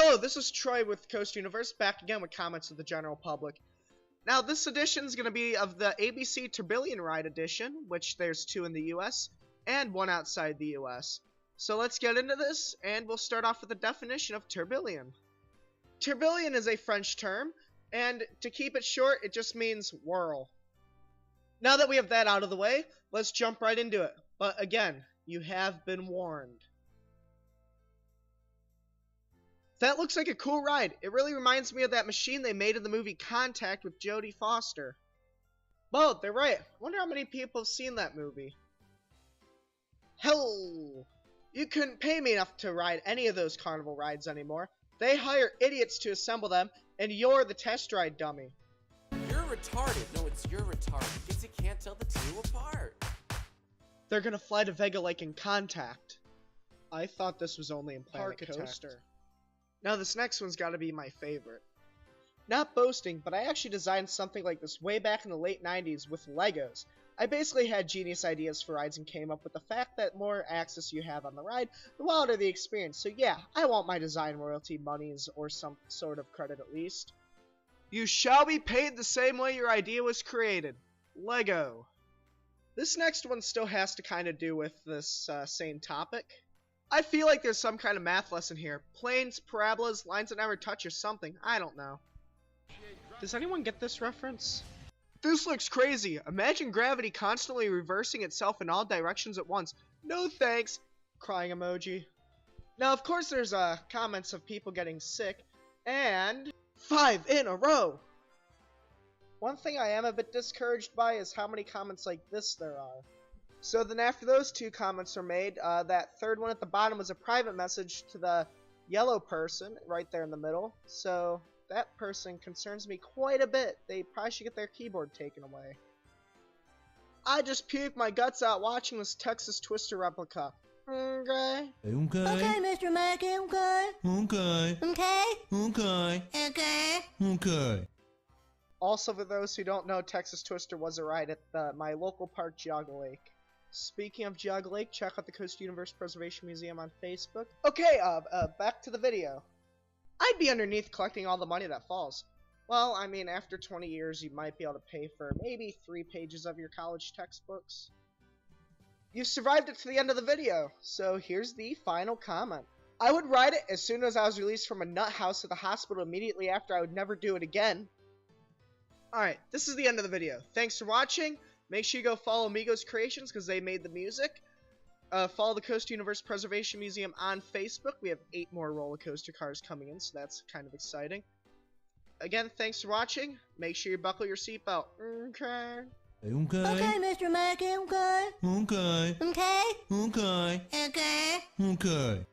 Hello, this is Troy with Coast Universe, back again with comments of the general public. Now, this edition is going to be of the ABC Tourbillon Ride edition, which there's 2 in the US, and 1 outside the US. So let's get into this, and we'll start off with the definition of tourbillon. Tourbillon is a French term, and to keep it short, it just means whirl. Now that we have that out of the way, let's jump right into it. But again, you have been warned. That looks like a cool ride. It really reminds me of that machine they made in the movie Contact with Jodie Foster. Well, they're right. I wonder how many people have seen that movie. Hell, you couldn't pay me enough to ride any of those carnival rides anymore. They hire idiots to assemble them, and you're the test ride dummy. You're retarded. No, it's you're retarded because you can't tell the two apart. They're gonna fly to Vega like in Contact. I thought this was only in Planet Coaster. Now this next one's gotta be my favorite. Not boasting, but I actually designed something like this way back in the late 90s with Legos. I basically had genius ideas for rides and came up with the fact that the more access you have on the ride, the wilder the experience. So yeah, I want my design royalty monies or some sort of credit at least. You shall be paid the same way your idea was created. Lego. This next one still has to kind of do with this same topic. I feel like there's some kind of math lesson here. Planes, parabolas, lines that never touch or something. I don't know. Does anyone get this reference? This looks crazy. Imagine gravity constantly reversing itself in all directions at once. No thanks. Crying emoji. Now, of course, there's comments of people getting sick. And 5 in a row. One thing I am a bit discouraged by is how many comments like this there are. So then after those 2 comments are made, that third one at the bottom was a private message to the yellow person right there in the middle. So that person concerns me quite a bit. They probably should get their keyboard taken away. I just puked my guts out watching this Texas Twister replica. Okay. Okay. Okay, Mr. Mackey, okay. Okay. Okay. Okay. Okay. Okay. Also, for those who don't know, Texas Twister was a ride at my local park, Geauga Lake. Speaking of Geauga Lake, check out the Coast Universe Preservation Museum on Facebook. Okay, back to the video. I'd be underneath collecting all the money that falls. Well, I mean, after 20 years, you might be able to pay for maybe 3 pages of your college textbooks. You've survived it to the end of the video, so here's the final comment. I would ride it as soon as I was released from a nut house at the hospital immediately after. I would never do it again. Alright, this is the end of the video. Thanks for watching. Make sure you go follow Amigos Creations because they made the music. Follow the Coast Universe Preservation Museum on Facebook. We have 8 more roller coaster cars coming in, so that's kind of exciting. Again, thanks for watching. Make sure you buckle your seatbelt. Okay. Okay. Okay, Mr. Mackey, okay. Okay. Okay. Okay. Okay. Okay.